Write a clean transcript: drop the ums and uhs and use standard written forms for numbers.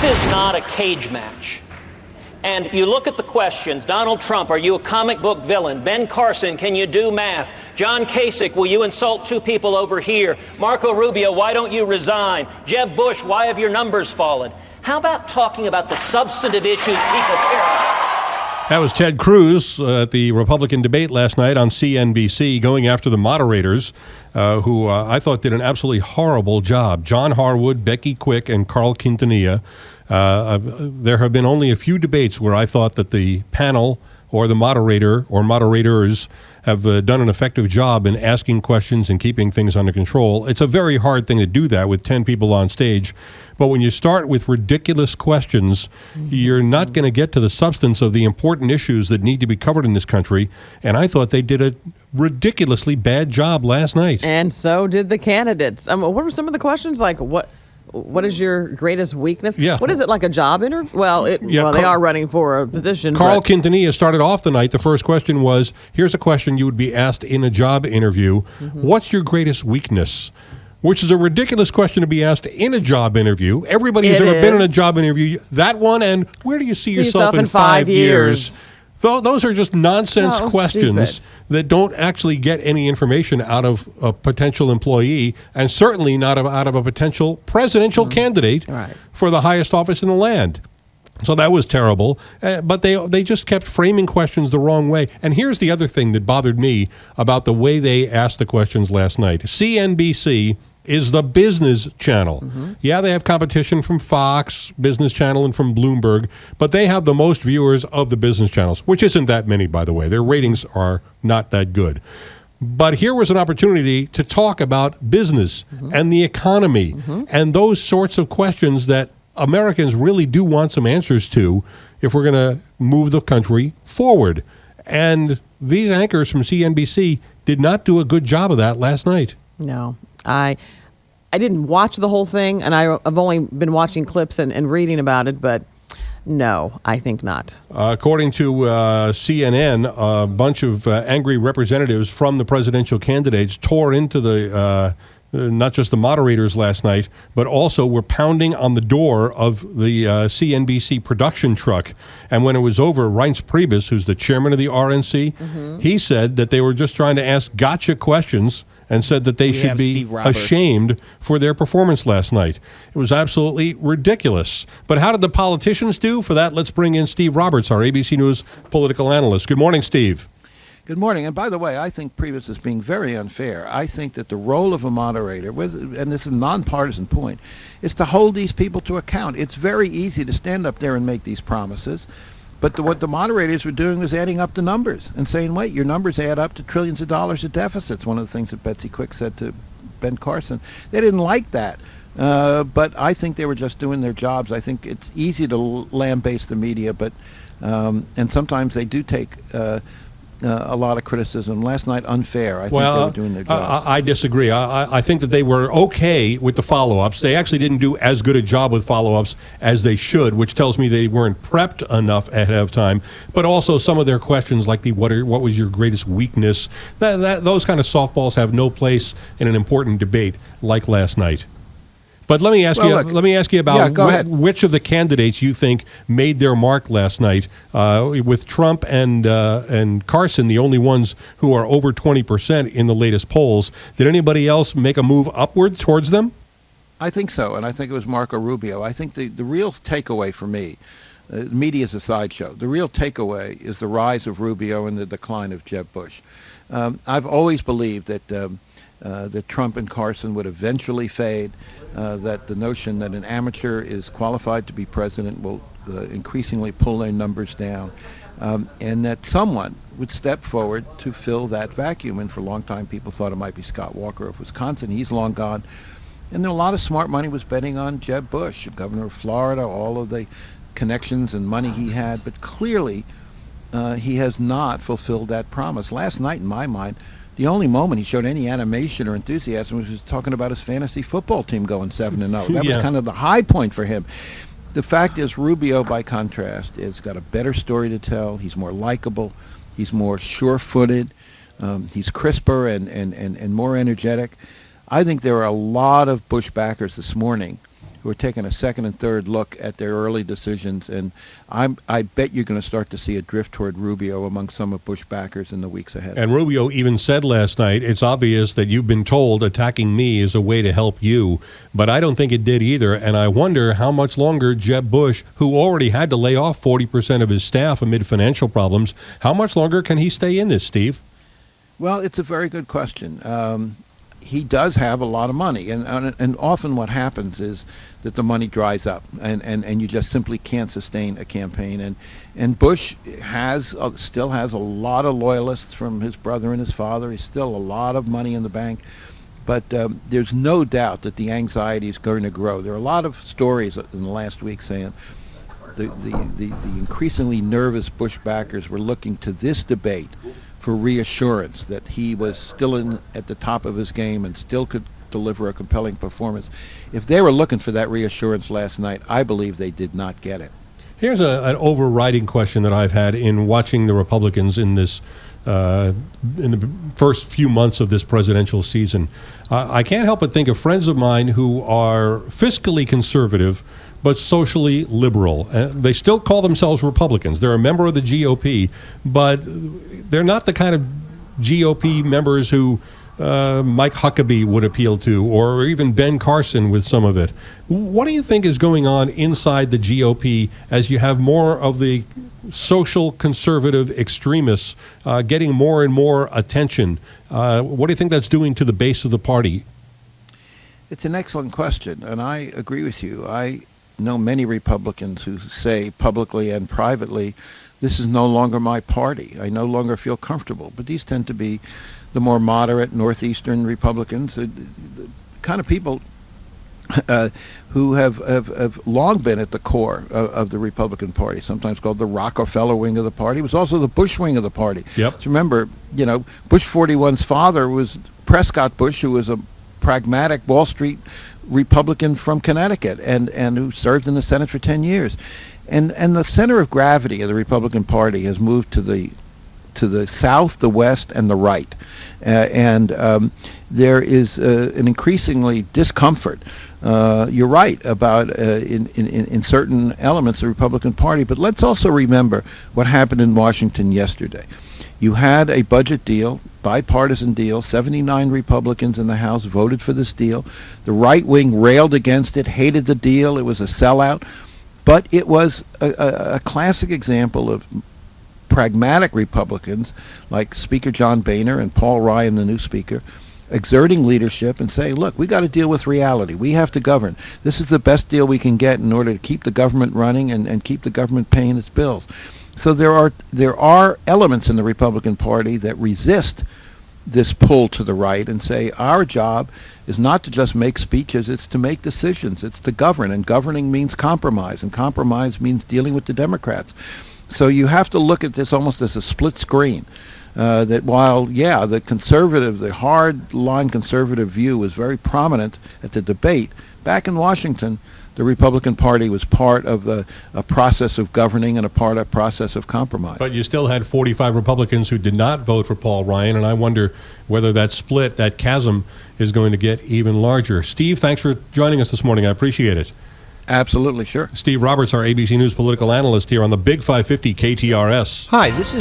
This is not a cage match. And you look at the questions. Donald Trump, are you a comic book villain? Ben Carson, can you do math? John Kasich, will you insult two people over here? Marco Rubio, why don't you resign? Jeb Bush, why have your numbers fallen? How about talking about the substantive issues people care about? That was Ted Cruz at the Republican debate last night on CNBC going after the moderators, who I thought did an absolutely horrible job. John Harwood, Becky Quick, and Carl Quintanilla. There have been only a few debates where I thought that the panel or the moderator or moderators have done an effective job in asking questions and keeping things under control. It's a very hard thing to do that with 10 people on stage. But when you start with ridiculous questions, you're not going to get to the substance of the important issues that need to be covered in this country. And I thought they did a ridiculously bad job last night. And so did the candidates. What were some of the questions? Like, what is your greatest weakness? Yeah. What is it, like a job interview? Well, they are running for a position. Carl Quintanilla started off the night. The first question was, here's a question you would be asked in a job interview. What's your greatest weakness? Which is a ridiculous question to be asked in a job interview. Everybody who's ever been in a job interview, that one, and where do you see yourself in 5 years? Those are just nonsense questions. Stupid. That don't actually get any information out of a potential employee, and certainly not out of a potential presidential candidate for the highest office in the land. So that was terrible. But they just kept framing questions the wrong way. And here's the other thing that bothered me about the way they asked the questions last night. CNBC is the business channel. Yeah, they have competition from Fox Business Channel and from Bloomberg, but they have the most viewers of the business channels, which isn't that many, by the way. Their ratings are not that good. But here was an opportunity to talk about business and the economy and those sorts of questions that Americans really do want some answers to if we're going to move the country forward. And these anchors from CNBC did not do a good job of that last night. No. I didn't watch the whole thing, and I've only been watching clips and reading about it, but no, I think not. According to CNN, a bunch of angry representatives from the presidential candidates tore into the not just the moderators last night, but also were pounding on the door of the CNBC production truck. And when it was over, Reince Priebus, who's the chairman of the RNC, he said that they were just trying to ask gotcha questions and said that they should be ashamed for their performance last night. It was absolutely ridiculous. But how did the politicians do? For that, let's bring in Steve Roberts, our ABC News political analyst. Good morning, Steve. Good morning. And by the way, I think Priebus is being very unfair. I think that the role of a moderator, and this is a nonpartisan point, is to hold these people to account. It's very easy to stand up there and make these promises. But what the moderators were doing was adding up the numbers and saying, wait, your numbers add up to trillions of dollars of deficits. One of the things that Betsy Quick said to Ben Carson. They didn't like that. But I think they were just doing their jobs. I think it's easy to lambaste the media, but and sometimes they do take a lot of criticism. Last night, unfair. I think they were doing their jobs. I disagree. I think that they were okay with the follow-ups. They actually didn't do as good a job with follow-ups as they should, which tells me they weren't prepped enough ahead of time. But also some of their questions, like what was your greatest weakness, those kind of softballs have no place in an important debate like last night. But let me ask you about which of the candidates you think made their mark last night. With Trump and Carson, the only ones who are over 20% in the latest polls. Did anybody else make a move upward towards them? I think so, and I think it was Marco Rubio. I think the real takeaway for me, media is a sideshow. The real takeaway is the rise of Rubio and the decline of Jeb Bush. I've always believed that Trump and Carson would eventually fade, that the notion that an amateur is qualified to be president will increasingly pull their numbers down, and that someone would step forward to fill that vacuum. And for a long time, people thought it might be Scott Walker of Wisconsin. He's long gone. And there a lot of smart money was betting on Jeb Bush, governor of Florida, all of the connections and money he had. But clearly, he has not fulfilled that promise. Last night, in my mind, the only moment he showed any animation or enthusiasm was talking about his fantasy football team going 7-0. That was kind of the high point for him. The fact is, Rubio, by contrast, has got a better story to tell. He's more likable. He's more sure-footed. He's crisper and more energetic. I think there are a lot of Bush backers this morning who are taking a second and third look at their early decisions, and I bet you're going to start to see a drift toward Rubio among some of Bush backers in the weeks ahead. And Rubio even said last night, it's obvious that you've been told attacking me is a way to help you, but I don't think it did either, and I wonder how much longer Jeb Bush, who already had to lay off 40% of his staff amid financial problems, how much longer can he stay in this, Steve? Well, it's a very good question. He does have a lot of money, and often what happens is that the money dries up, and you just simply can't sustain a campaign. And Bush still has a lot of loyalists from his brother and his father. He's still a lot of money in the bank, but there's no doubt that the anxiety is going to grow. There are a lot of stories in the last week saying the increasingly nervous Bush backers were looking to this debate for reassurance that he was still at the top of his game and still could deliver a compelling performance. If they were looking for that reassurance last night, I believe they did not get it. Here's an overriding question that I've had in watching the Republicans in this in the first few months of this presidential season. I can't help but think of friends of mine who are fiscally conservative but socially liberal. They still call themselves Republicans. They're a member of the GOP, but they're not the kind of GOP members who Mike Huckabee would appeal to, or even Ben Carson with some of it. What do you think is going on inside the GOP as you have more of the social conservative extremists getting more and more attention? What do you think that's doing to the base of the party? It's an excellent question, and I agree with you. I know many Republicans who say publicly and privately, this is no longer my party. I no longer feel comfortable. But these tend to be the more moderate northeastern Republicans, the kind of people who have long been at the core of the Republican Party, sometimes called the Rockefeller wing of the party. It was also the Bush wing of the party. Yep. So remember, Bush 41's father was Prescott Bush, who was a pragmatic Wall Street Republican from Connecticut and who served in the Senate for 10 years. And the center of gravity of the Republican Party has moved to the south, the west, and the right. There is an increasingly discomfort. You're right about in certain elements of the Republican Party, but let's also remember what happened in Washington yesterday. You had a budget deal, bipartisan deal. 79 Republicans in the House voted for this deal. The right wing railed against it, hated the deal. It was a sellout. But it was a classic example of pragmatic Republicans like Speaker John Boehner and Paul Ryan, the new speaker, exerting leadership and saying, look, we got to deal with reality. We have to govern. This is the best deal we can get in order to keep the government running and keep the government paying its bills. So there are elements in the Republican Party that resist this pull to the right and say our job is not to just make speeches, it's to make decisions, it's to govern, and governing means compromise, and compromise means dealing with the Democrats. So you have to look at this almost as a split screen, that while, the hard-line conservative view was very prominent at the debate, back in Washington, the Republican Party was part of a process of governing and a process of compromise. But you still had 45 Republicans who did not vote for Paul Ryan, and I wonder whether that split, that chasm, is going to get even larger. Steve, thanks for joining us this morning. I appreciate it. Absolutely, sure. Steve Roberts, our ABC News political analyst here on the Big 550 KTRS. Hi, this is